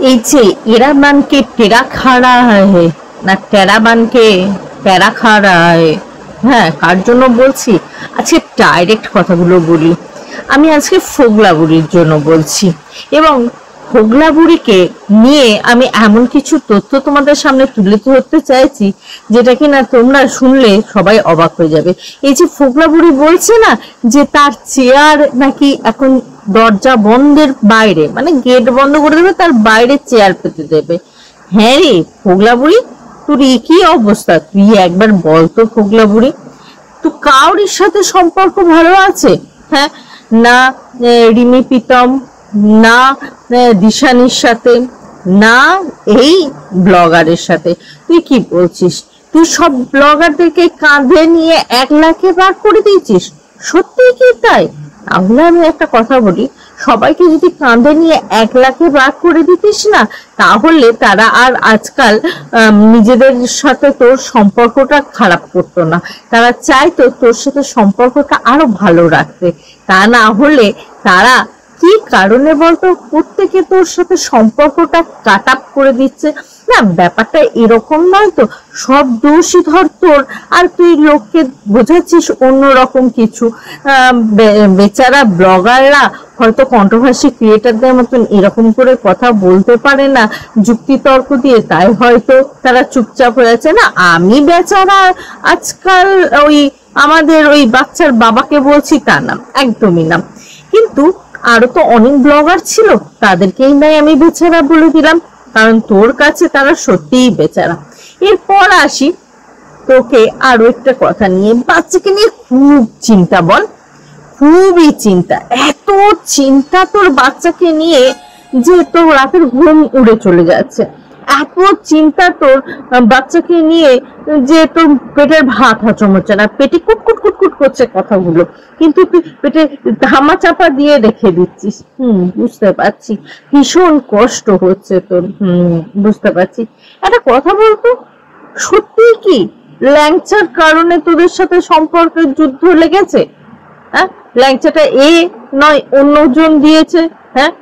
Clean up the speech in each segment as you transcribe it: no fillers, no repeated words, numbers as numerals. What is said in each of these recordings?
এই যে এরা মান কে টেরা খা রাহা है না টেরা মান কে প্যারা খা রাহা है। হ্যাঁ, কার জন্য বলছি? আজকে ডাইরেক্ট কথাগুলো বলি। আমি আজকে ফোগলা বুড়ির জন্য বলছি, এবং ফোগলা বুড়িকে নিয়ে আমি এমন কিছু তথ্য তোমাদের সামনে তুলে ধরতে চাইছি যেটা কিনা তোমরা শুনলে সবাই অবাক হয়ে যাবে। এই যে ফোগলা বুড়ি বলছে না যে তার চেয়ার নাকি এখন দরজা বন্ধের বাইরে, মানে গেট বন্ধ করে দেবে, তার বাইরে চেয়ার পেতে দেবে। হ্যাঁ রে ফোগলা বুড়ি, তোর কি অবস্থা? তুই একবার বলতো ফোগলা বুড়ি, তো কাউরির সাথে সম্পর্ক ভালো আছে? হ্যাঁ, না রিমি প্রীতম, না দিশানির সাথে, না এই ব্লগারের সাথে। তুই কি বলছিস? তুই সব ব্লগারদেরকে কাঁধে নিয়ে 1 লাখে ভাগ করে দিয়েছিস? সত্যি কি তাই? তাহলে আমি একটা কথা বলি, সবাইকে যদি কাঁধে নিয়ে 1 লাখে ভাগ করে দিতিস না, তাহলে তারা আর আজকাল নিজেদের সাথে তোর সম্পর্কটা খারাপ করতো না। তারা চাইতো তোর সাথে সম্পর্কটা আরো ভালো রাখতে। তা না হলে তারা কি কারণে বলতো প্রত্যেকে তোর সাথে সম্পর্কটা কাট আপ করে দিচ্ছে? না, ব্যাপারটা এরকম নয় তো, সব দোষই ধর তোর, আর তুই লোককে বোঝাচ্ছিস অন্যরকম কিছু। বেচারা ব্লগাররা হয়তো কন্ট্রোভার্সি ক্রিয়েটারদের মতন এরকম করে কথা বলতে পারে না যুক্তি তর্ক দিয়ে, তাই হয়তো তারা চুপচাপ হয়ে আছে। না, আমি বেচারা আজকাল ওই আমাদের ওই বাচ্চার বাবাকে বলছি তা না, একদমই না। কিন্তু আরো তো অনেক ব্লগার ছিল, তাদেরকেই নাই আমি বেচারা বলে দিলাম, কারণ তোর কাছে তারা সত্যিই বেচারা। এরপর আসি তোকে আরো একটা কথা নিয়ে, বাচ্চাকে নিয়ে খুব চিন্তা, বল খুবই চিন্তা। এত চিন্তা তোর বাচ্চাকে নিয়ে যে তোর রাতের ঘুম উড়ে চলে যাচ্ছে। এত চিন্তা তোর বাচ্চাকে নিয়ে যে তোর পেটের ভাত হজম হচ্ছে না, পেটে কুটকুট কুটকুট করছে কথাগুলো, কিন্তু তুই পেটে ধামা চাপা দিয়ে রেখে দিচ্ছিস। বুঝতে পারছি ভীষণ কষ্ট হচ্ছে তোর। বুঝতে পারছি। একটা কথা বলতো, সত্যি কি ল্যাংচার কারণে তোদের সাথে সম্পর্কের যুদ্ধ লেগেছে? হ্যাঁ, ল্যাংচাটা এ নয় অন্যজন দিয়েছে। হ্যাঁ,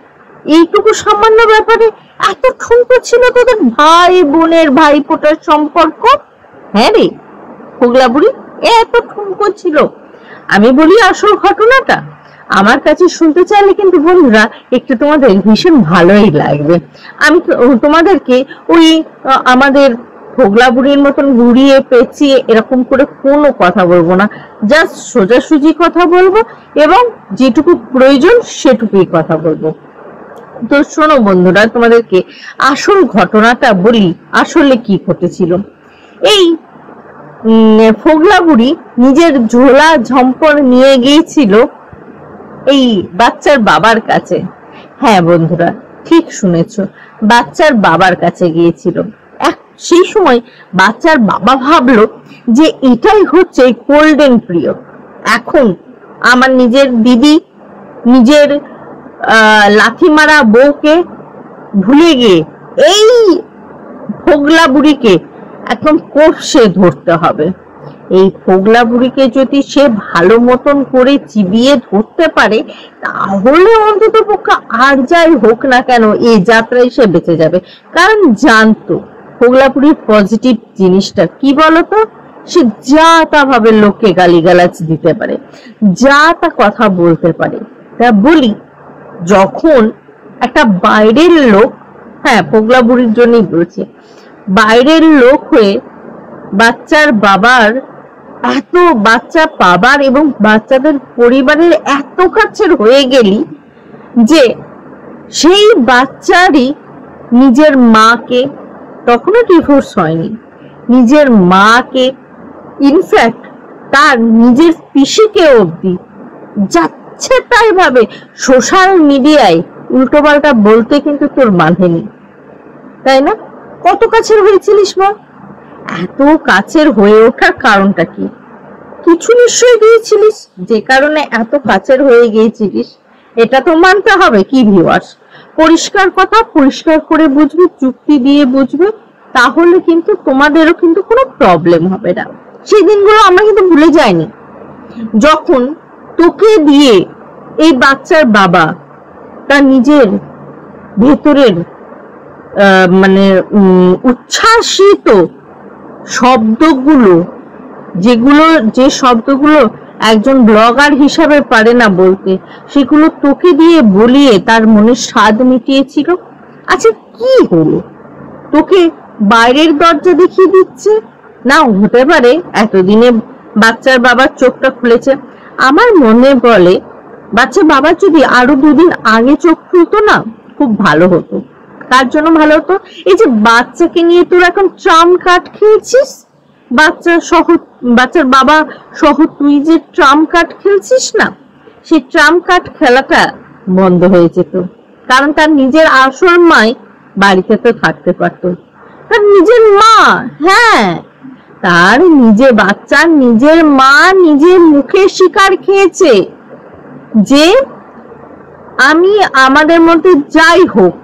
এইটুকু সামান্য ব্যাপারে এত ঠুনকো ছিল তোদের ভাই বোনের ভাইফোঁটার সম্পর্ক? হ্যাঁ রে ফোগলা বুড়ি, এত ঠুনকো ছিল? আমি বলি আসল ঘটনাটা, আমার কাছে শুনতে চাইলে কিন্তু বন্ধুরা একটু তোমাদের ভীষণ ভালোই লাগবে। আমি তোমাদেরকে ওই আমাদের ফোগলা বুড়ির মতন ঘুরিয়ে পেঁচিয়ে এরকম করে কোনো কথা বলবো না, জাস্ট সোজাসুজি কথা বলবো, এবং যেটুকু প্রয়োজন সেটুকুই কথা বলবো। তো শোনো বন্ধুরা, তোমাদেরকে আসল ঘটনাটা বলি, আসলে কি ঘটেছিল। এই ফোগলা বুড়ি নিজের ঝোলা ঝম্পর নিয়ে গিয়েছিল এই বাচ্চার বাবার কাছে। হ্যাঁ বন্ধুরা, ঠিক শুনেছো, বাচ্চার বাবার কাছে গিয়েছিল। সেই সময় বাচ্চার বাবা ভাবলো যে এটাই হচ্ছে গোল্ডেন পিরিয়ড। এখন আমার নিজের দিদি, নিজের লাথি মারা বউকে ভুলে গিয়ে এই ফোগলা বুড়িকে একদম কষে ধরতে হবে। এই ফোগলা বুড়িকে যদি সে ভালো মতন করে চিবিয়ে ধরতে পারে, তাহলে অন্তত পক্ষে আর যাই হোক না কেন এই যাত্রায় সে বেঁচে যাবে। কারণ জানতো ফোগলা বুড়ির পজিটিভ জিনিসটা কি বলতো, সে যা তা ভাবে লোককে গালিগালাজ দিতে পারে, যা তা কথা বলতে পারে। তা বলি, যখন একটা বাইরের লোক, হ্যাঁ ফোগলা বুড়ির জন্যই বলছি, বাইরের লোক হয়ে বাচ্চার বাবার এত বাচ্চা পাবার এবং বাচ্চাদের পরিবারের এত কাছের হয়ে গেলি যে সেই বাচ্চারই নিজের মাকে, তখনও ডিভোর্স হয়নি, নিজের মাকে, ইনফ্যাক্ট তার নিজের পিসিকে অবধি যাচ্ছে তাই ভাবে সোশ্যাল মিডিয়ায় উল্টোপাল্টা বলতে কিন্তু তোর মানেনি, তাই না? কত কাছের হয়েছিলিস মা? এত কাছের হয়ে ওঠার কারণটা কি? কিছু নিশ্চয়ই দিয়েছিলিস যে কারণে এত কাছের হয়ে গিয়েছিলিস, এটা তো মানতে হবে। কি ভিউয়ার্স, পরিষ্কার কথা পরিষ্কার করে বুঝবে, যুক্তি দিয়ে বুঝবে, তাহলে কিন্তু তোমাদেরও কিন্তু কোনো প্রবলেম হবে না। সেই দিনগুলো আমরা কিন্তু ভুলে যাইনি, যখন তোকে দিয়ে এই বাচ্চার বাবা তার নিজের ভেতরের মানে উচ্ছ্বাসিত শব্দগুলো, যে শব্দগুলো একজন ব্লগার হিসাবে পারে না বলতে, সেগুলো তোকে দিয়ে বলিয়ে তার মনের স্বাদ মিটিয়েছিল। আচ্ছা কি হলো, তোকে বাইরের দরজা দেখিয়ে দিচ্ছে না? হতে পারে এতদিনে বাচ্চার বাবার চোখটা খুলেছে। আমার মনে বলে বাচ্চার বাবার যদি আরো 2 দিন আগে চোখ খুলতো না, খুব ভালো হতো। তার জন্য ভালো হতো, এই যে বাচ্চাকে নিয়ে তোর এখন ট্রাম কার্ড খেলছিস, বাচ্চার বাবা সহ তুই যে ট্রাম কার্ড খেলছিস না, সেই ট্রাম কার্ড খেলাটা বন্ধ হয়ে যেত। কারণ তার নিজের আসল মাই বাড়িতে তো থাকতে পারতো, তার নিজের মা, হ্যাঁ তার বাচ্চার নিজের মা নিজের মুখে স্বীকার খেয়েছে যে আমি আমাদের মধ্যে যাই হোক,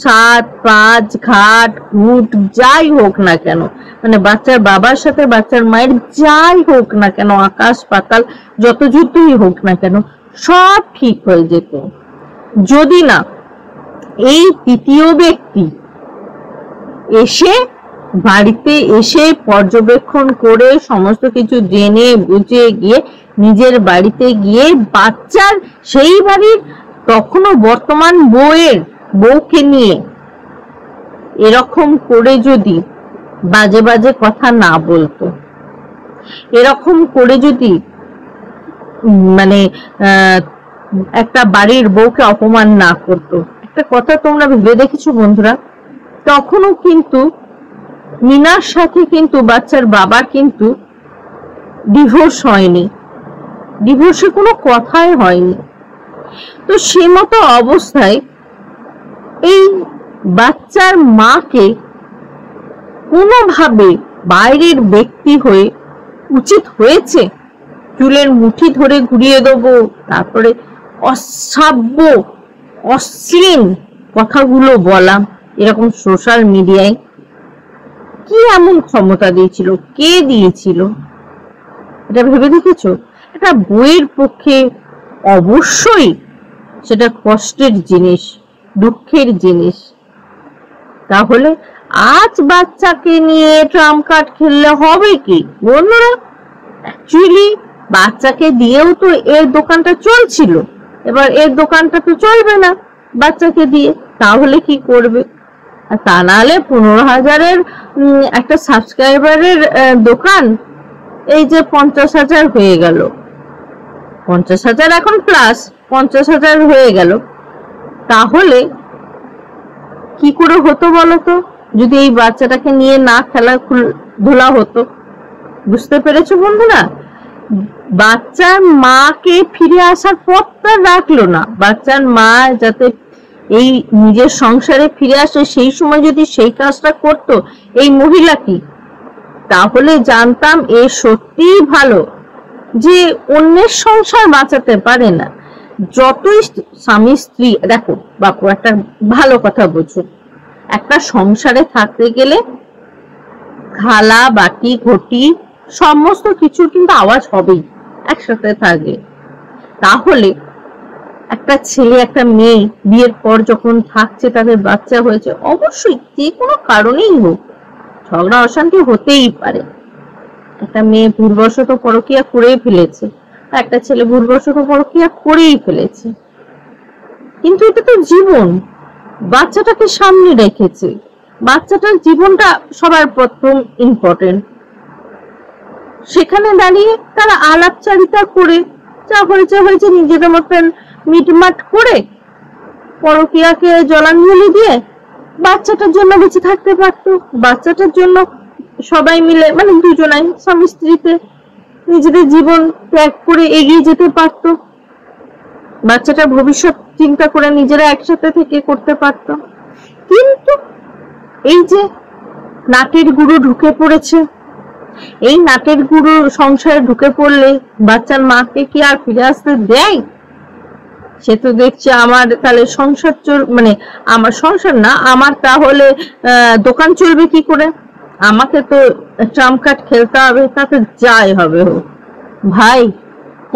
7-5 ঘাট ঘুট যাই হোক না কেন, মানে বাচ্চার বাবার সাথে বাচ্চার মায়ের যাই হোক না কেন, আকাশ পাতাল যত যুদ্ধই হোক না কেন, সব ঠিক হয়ে যেত যদি না এই তৃতীয় ব্যক্তি বাড়িতে এসে পর্যবেক্ষণ করে সমস্ত কিছু জেনে বুঝে গিয়ে নিজের বাড়িতে গিয়ে বাচ্চার সেই বাড়ির তখনও বর্তমান বউকে নিয়ে এরকম করে যদি বাজে বাজে কথা না বলতো, এরকম করে যদি মানে একটা বাড়ির বউকে অপমান না করতো। একটা কথা তোমরা ভেবে দেখেছো বন্ধুরা, তখনও কিন্তু মিনার সাথে কিন্তু বাচ্চার বাবার কিন্তু ডিভোর্স হয়নি, ডিভোর্সে কোনো কথাই হয়নি। তো সে মতো অবস্থায় এই বাচ্চার মাকে কোনোভাবে বাইরের ব্যক্তি হয়ে উচিত হয়েছে চুলের মুঠি ধরে ঘুরিয়ে দেবো, তারপরে অশ্রাব্য অশ্লীল কথাগুলো বলা, এরকম সোশ্যাল মিডিয়ায় কি এমন ক্ষমতা দিয়েছিল, কে দিয়েছিল? এটা ভেবে দেখেছো? একটা বইয়ের পক্ষে অবশ্যই সেটা কষ্টের জিনিস, দুঃখের জিনিস। তাহলে আজ বাচ্চাকে নিয়ে ট্রাম্প কার্ড খেললে হবে কি বন্ধুরা? অ্যাকচুয়ালি বাচ্চাকে দিয়েও তো এর দোকানটা চলছিল, এবার এর দোকানটা তো চলবে না বাচ্চাকে দিয়ে, তাহলে কি করবে? আর তা নাহলে 15,000-এর একটা সাবস্ক্রাইবারের দোকান এই যে 50,000 হয়ে গেল, 50,000 এখন প্লাস 50,000 হয়ে গেল, তাহলে কি করে হতো বলতো যদি এই বাচ্চাটাকে নিয়ে না খেলাধুলা হতো? বুঝতে পেরেছো বন্ধুরা? বাচ্চার মাকে ফিরে আসার পথটা রাখলো না, বাচ্চার মা যাতে এই নিজের সংসারে ফিরে আসে সেই সময় যদি সেই কাজটা করতো এই মহিলাটি, তাহলে জানতাম এ সত্যিই ভালো যে অন্যের সংসার বাঁচাতে পারে না। যতই স্বামী স্ত্রী, দেখো বাপু একটা ভালো কথা বোঝো, একটা সংসারে থাকতে গেলে থালা বাটি ঘটি সমস্ত কিছু কিন্তু আওয়াজ হবেই, একসাথে থাকে। তাহলে একটা ছেলে একটা মেয়ে বিয়ের পর যখন থাকছে, তাদের বাচ্চা হয়েছে, অবশ্যই যে কোনো কারণেই হোক ঝগড়া অশান্তি হতেই পারে। একটা মেয়ে ভুলবশত পরকীয়া করেই ফেলেছে, একটা ছেলে ভুলবশত পরকীয়া করেই ফেলেছে, কিন্তু এটা তো জীবন, বাচ্চাটাকে সামনে রেখেছে, বাচ্চাটার জীবনটা সবার প্রথম ইম্পর্টেন্ট। সেখানে দাঁড়িয়ে তারা আলাপচারিতা করে যা হয়েছে হয়েছে, নিজেদের মতন মিটমাট করে পরকীয়াকে জলাঞ্জলি দিয়ে বাচ্চাটার জন্য বেঁচে থাকতে পারতো। বাচ্চাটার জন্য সবাই মিলে মানে দুজনাই স্বামী স্ত্রীতে নিজেদের জীবন ত্যাগ করে এগিয়ে যেতে পারতো, বাচ্চাটার ভবিষ্যৎ চিন্তা করে নিজেরা একসাথে থেকে করতে পারতো। কিন্তু এই যে নাটের গুরু ঢুকে পড়েছে, এই নাটের গুরু সংসারে ঢুকে পড়লে বাচ্চার মাকে কি আর ফিরে আসতে দেয়? সে তো দেখছে আমার তাহলে সংসার মানে আমার সংসার না, আমার তাহলে দোকান চলবে কি করে? আমাকে তো ট্রাম্প কার্ড খেলতে হবে, তাতে যাই হবে হোক। ভাই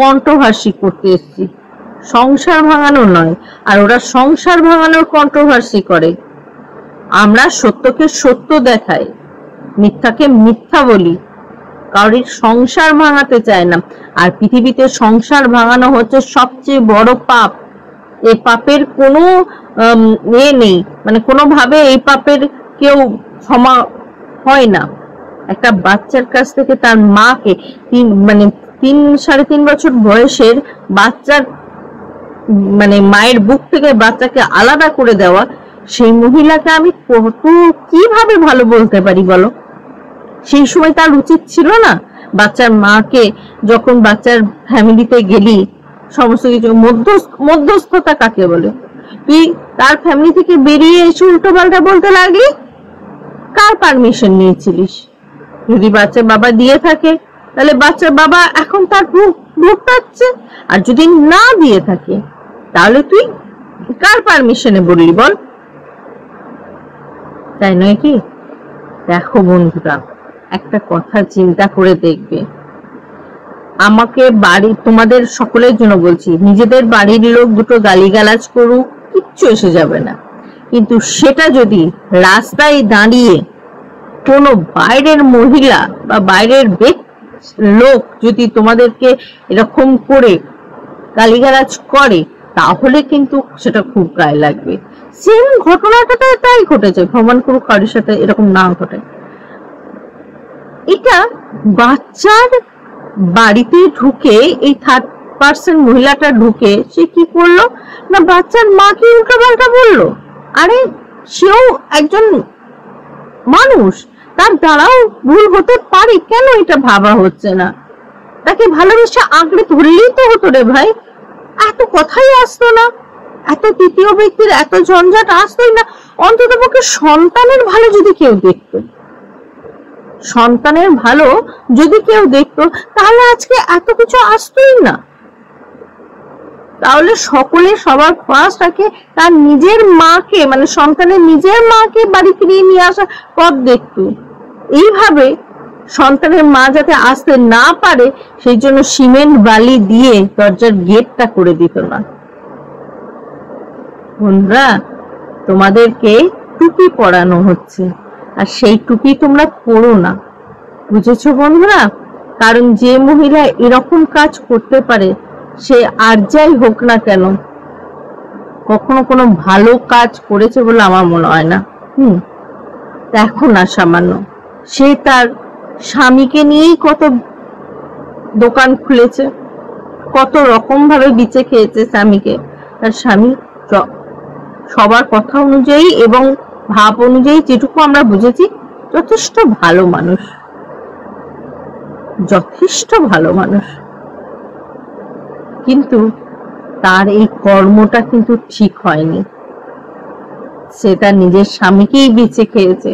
কন্ট্রোভার্সি করতে এসছি, সংসার ভাঙানো নয়। আর ওরা সংসার ভাঙানোর কন্ট্রোভার্সি করে, আমরা সত্যকে সত্য দেখাই, মিথ্যাকে মিথ্যা বলি, কারোর সংসার ভাঙাতে চায় না। আর পৃথিবীতে সংসার ভাঙানো হচ্ছে সবচেয়ে বড় পাপ। এই পাপের কোনো নেই, মানে কোনোভাবে এই পাপের কেউ ক্ষমা হয় না। একটা বাচ্চার কাছ থেকে তার মাকে মানে 3-3.5 বছর বয়সের বাচ্চার মানে মায়ের বুক থেকে বাচ্চাকে আলাদা করে দেওয়া, সেই মহিলাকে আমি কত কিভাবে ভালো বলতে পারি বলো? সেই সময় তার উচিত ছিল না? বাচ্চার মাকে যখন বাচ্চার ফ্যামিলিতে গেলি, সমস্ত কিছু মধ্যস্থতা কাকে বলে, তুই তার ফ্যামিলি থেকে বেরিয়ে এসে উল্টো পাল্টা বলতে লাগলি, কার পারমিশন নিয়েছিলিস? যদি বাচ্চার বাবা দিয়ে থাকে তাহলে বাচ্চার বাবা এখন তার ভোগ পাচ্ছে, আর যদি না দিয়ে থাকে তাহলে তুই কার পারমিশনে বললি বল? তাই নয় কি? দেখো বন্ধুরা, একটা কথা চিন্তা করে দেখবে, আমাকে বাড়ি তোমাদের সকলের জন্য বলছি, নিজেদের বাড়ির লোক দুটো গালিগালাজ করুক, কিচ্ছু এসে যাবে না। কিন্তু সেটা যদি রাস্তায় দাঁড়িয়ে কোনো বাইরের মহিলা বা বাইরের লোক যদি তোমাদেরকে এরকম করে গালিগালাজ করে, তাহলে কিন্তু সেটা খুব গায়ে লাগবে। সেম ঘটনাটা তাই ঘটেছে, ভগবান করুক কারোর সাথে এরকম না ঘটে। এটা বাচ্চার বাড়িতে ঢুকে এই 3rd পার্সন মহিলাটা ঢুকে সে কি করলো না, বাচ্চার মাকে উল্টো পাল্টা বললো। আরে সেও একজন মানুষ, তার দ্বারাও ভুল হতে পারে, কেন এটা ভাবা হচ্ছে না? তাকে ভালোবেসে আঁকড়ে ধরলেই তো হতো রে ভাই, এত কথাই আসতো না, এত তৃতীয় ব্যক্তির এত ঝঞ্ঝাট আসতোই না। অন্তত পক্ষে সন্তানের ভালো যদি কেউ দেখতো, সন্তানের ভালো যদি কেউ দেখতো, তাহলে আজকে এত কিছু আসতোই না। তাহলে সকলে সবার ফার্স্ট রাখে তার নিজের মাকে, মানে সন্তানের নিজের মাকে বাড়ি ফিরিয়ে নিয়ে আসার পথ দেখতো। এইভাবে সন্তানের মা যাতে আসতে না পারে সেই জন্য সিমেন্ট বালি দিয়ে দরজার গেটটা করে দিত না। বন্ধুরা, তোমাদেরকে টুপি পরানো হচ্ছে, আর সেই টুপি তোমরা পরো না, বুঝেছো বন্ধুরা? কারণ যে মহিলা এরকম কাজ করতে পারে, সে আর যাই হোক না কেন কখনো কোনো ভালো কাজ করেছে বলে আমার মনে হয় না। দেখো না, সামান্য সে তার স্বামীকে নিয়েই কত দোকান খুলেছে, কত রকম ভাবে বিচে খেয়েছে স্বামীকে। তার স্বামী সবার কথা অনুযায়ী এবং ভাব অনুযায়ী যেটুকু আমরা বুঝেছি, যথেষ্ট ভালো মানুষ, যথেষ্ট ভালো মানুষ। কিন্তু তার এই কর্মটা কিন্তু ঠিক হয়নি। সে তার নিজের স্বামীকেই বেঁচে খেয়েছে,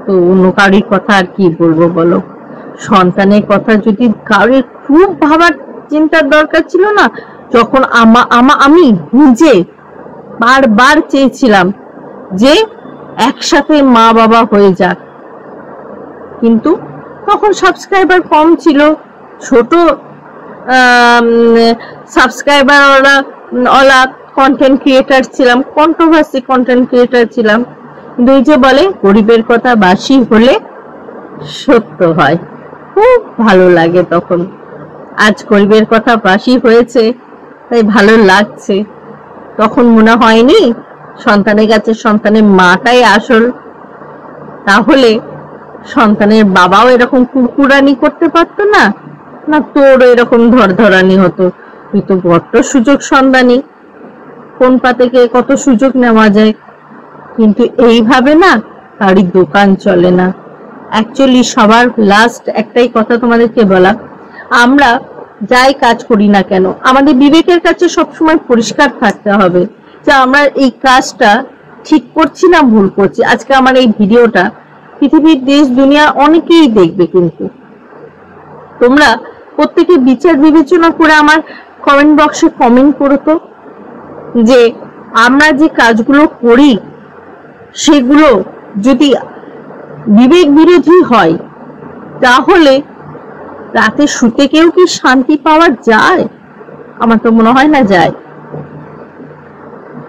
তো অন্য কারোর কথা আর কি বলবো বলো? সন্তানের কথা যদি কারোর খুব ভাবার চিন্তার দরকার ছিল না, যখন আমি নিজে বারবার চেয়েছিলাম যে একসাথে মা বাবা হয়ে যাক, কিন্তু তখন সাবস্ক্রাইবার কম ছিল, ছোট সাবস্ক্রাইবার ওলা কন্টেন্ট ক্রিয়েটার ছিলাম, কন্ট্রোভার্সি কন্টেন্ট ক্রিয়েটার ছিলাম। কিন্তু ওই যে বলে, গরিবের কথা বাসি হলে সত্য হয়, খুব ভালো লাগে তখন। আজ গরিবের কথা বাসি হয়েছে তাই ভালো লাগছে। তখন মনে হয়নি সন্তানের কাছে সন্তানের মাটাই আসল? তাহলে সন্তানের বাবাও এরকম কুরকুরানি করতে পারতো না, না তোরও এরকম ধরধরানি হতো? তুই তো বড্ড সুযোগ সন্ধানী, কোন পা থেকে কত সুযোগ নেওয়া যায়। কিন্তু এইভাবে না কারোর দোকান চলে না। অ্যাকচুয়ালি সবার লাস্ট একটাই কথা তোমাদেরকে বলা, আমরা যাই কাজ করি না কেন আমাদের বিবেকের কাছে সবসময় পরিষ্কার থাকতে হবে যে আমরা এই কাজটা ঠিক করছি না ভুল করছি। আজকে আমার এই ভিডিওটা পৃথিবীর দেশ দুনিয়া অনেকেই দেখবে, কিন্তু তোমরা প্রত্যেকে বিচার বিবেচনা করে আমার কমেন্ট বক্সে কমেন্ট করো তো, যে আমরা যে কাজগুলো করি সেগুলো যদি বিবেক বিরোধী হয়, তাহলে রাতে শুতে কেউ কি শান্তি পাওয়া যায়? আমার তো মনে হয় না যায়।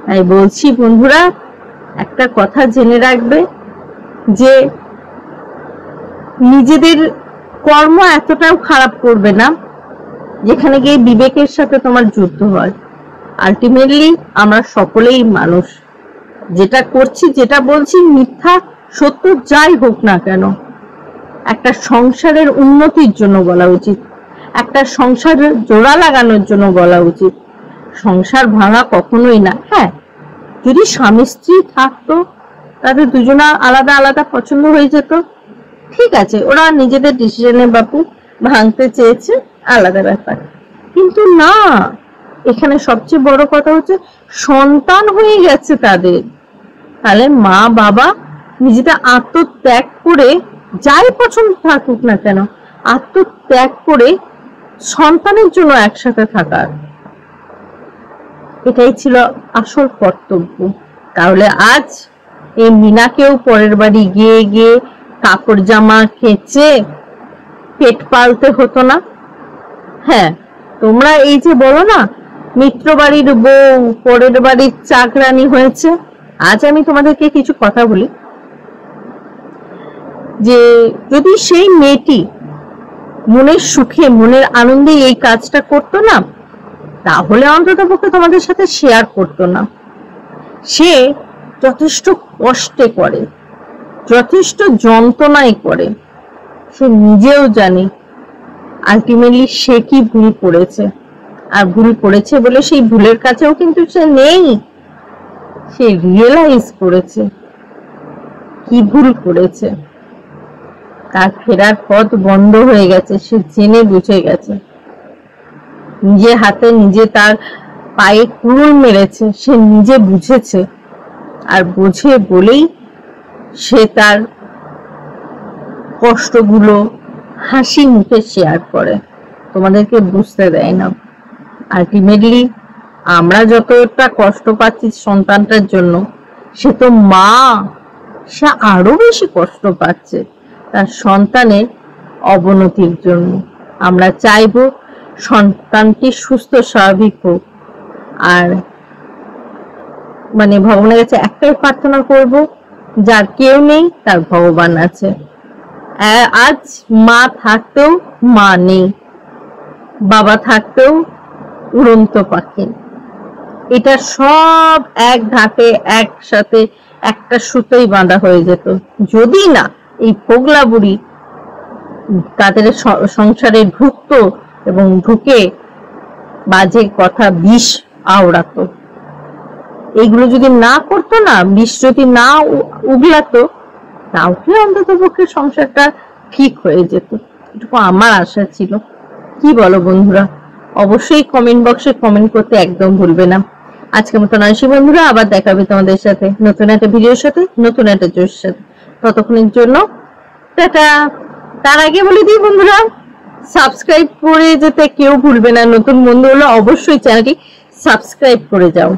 তাই বলছি বন্ধুরা, একটা কথা জেনে রাখবে যে নিজেদের কর্ম এতটাও খারাপ করবে না যেখানে গিয়ে বিবেকের সাথে তোমার যুদ্ধ হয়। আলটিমেটলি আমরা সকলেই মানুষ, যেটা করছি যেটা বলছি মিথ্যা সত্য যাই হোক না কেন, একটা সংসারের উন্নতির জন্য বলা উচিত, একটা সংসার জোড়া লাগানোর জন্য বলা উচিত। সংসার ভাঙা কখনোই না। হ্যাঁ, যদি স্বামী স্ত্রী থাকতো, তাদের দুজনা আলাদা আলাদা পছন্দ হয়ে যেত, ঠিক আছে, ওরা নিজেদের ডিসিশনে বাপু ভাঙতে চেয়েছে, আলাদা ব্যাপার। কিন্তু না, এখানে সবচেয়ে বড় কথা হচ্ছে সন্তান হয়ে গেছে তাদের। তাহলে মা বাবা নিজেদের আত্মত্যাগ করে, যাই পছন্দ থাকুক না কেন, আত্মত্যাগ করে সন্তানের জন্য একসাথে থাকার, এটাই ছিল আসল কর্তব্য। তাহলে আজ এই মিনাকেও পরের বাড়ি গিয়ে গিয়ে কাপড় জামা কেচে পেট পালতে হতো না। হ্যাঁ, তোমরা এই যে বলো না মিত্র বাড়ির বউ পরের বাড়ির চাকরানি হয়েছে, আজ আমি তোমাদেরকে কিছু কথা বলি যে যদি সেই মেয়েটি মনের সুখে মনের আনন্দে এই কাজটা করতো না, তাহলে অন্তত পক্ষে তোমাদের সাথে শেয়ার করতো না। সে যথেষ্ট কষ্টে করে, যথেষ্ট যন্ত্রণায় করে, সে নিজেও জানে আলটিমেটলি সে কি ভুল করেছে। আর ভুল করেছে বলে সেই ভুলের কাছেও কিন্তু সে নেই, সে রিয়েলাইজ করেছে কি ভুল করেছে, তার ফেরার পথ বন্ধ হয়ে গেছে, সে জেনে বুঝে গেছে, নিজে হাতে নিজে তার পায়ে কুড়ুল মেরেছে, সে নিজে বুঝেছে। আর বুঝে বলেই সে তার কষ্টগুলো হাসি মুখে শেয়ার করে, তোমাদেরকে বুঝতে দেয় না। আলটিমেটলি আমরা যতটা কষ্ট পাচ্ছি সন্তানটার জন্য, সে তো মা, সে আরো বেশি কষ্ট পাচ্ছে তার সন্তানের অবনতির জন্য। আমরা চাইবো সন্তানটি সুস্থ স্বাভাবিক হোক, আর মানে ভগবানের কাছে একটাই প্রার্থনা করব, যার কেউ নেই তার ভগবান আছে। আজ মা থাকতেও মা নেই, বাবা থাকতেও উড়ন্ত পাখি, এটা সব এক ঘাটে একসাথে একটা সুতোই বাঁধা হয়ে যেত যদি না এই পোগলা বুড়ি তাদের সংসারে ঢুকতো এবং ঢুকে বাজে কথা বিষ আওড়াতো। এইগুলো যদি না করতো না, বিষ যদি না উগলাতো, তাহলে অন্তত পক্ষে সংসারটা ঠিক হয়ে যেত, এটুকু আমার আশা ছিল। কি বলো বন্ধুরা? অবশ্যই কমেন্ট বক্সে কমেন্ট করতে একদম ভুলবে না। আজকের মতো আসি বন্ধুরা, আবার দেখা হবে তোমাদের সাথে নতুন একটা ভিডিওর সাথে, নতুন একটা জোশের সাথে। ততক্ষণের জন্য টাটা। তার আগে বলে দিই বন্ধুরা, সাবস্ক্রাইব করে যেতে কেউ ভুলবে না। নতুন বন্ধু হলে অবশ্যই চ্যানেলটি সাবস্ক্রাইব করে যাও।